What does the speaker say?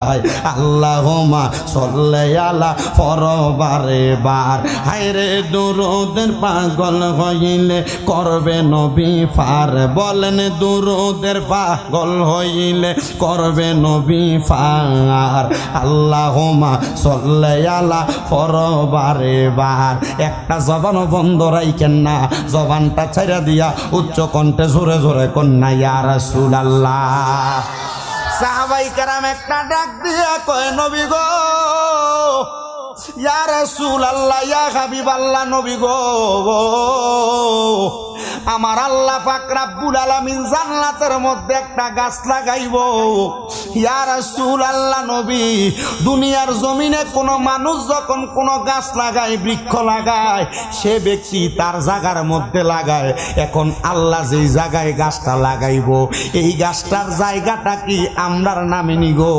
আল্লাহুম্মা সাল্লি আলা পরবারে বার হায়রে দুরুদের পাগল হইলে করবে নবী ফার বলেন দুরুদের পাগল হইলে করবে নবী ফার আল্লাহুম্মা সাল্লি আলা পরবারে বার একটা জবান বন্ধ রাখেন না জবানটা ছাইরা দিয়া উচ্চ কণ্ঠে জোরে জোরে কন্যা ইয়া রাসূলুল্লাহ সাহাবাই কেরাম একটা ডাক দিয়া কয় নবী গো ইয়া রাসূলুল্লাহ ইয়া হাবিবাল্লাহ নবী গো আমার আল্লাহ পাক রব্বুল আলামিন জান্নাতের মধ্যে একটা গাছ লাগাইবো ইয়া রাসূলুল্লাহ নবী দুনিয়ার জমিনে কোনো মানুষ যখন কোনো গাছ লাগায় বৃক্ষ লাগায় সে ব্যক্তি তার জায়গার মধ্যে লাগায় এখন আল্লাহ যেই জায়গায় গাছটা লাগাইবো এই গাছটার জায়গাটা কি আমরার নামে নিগো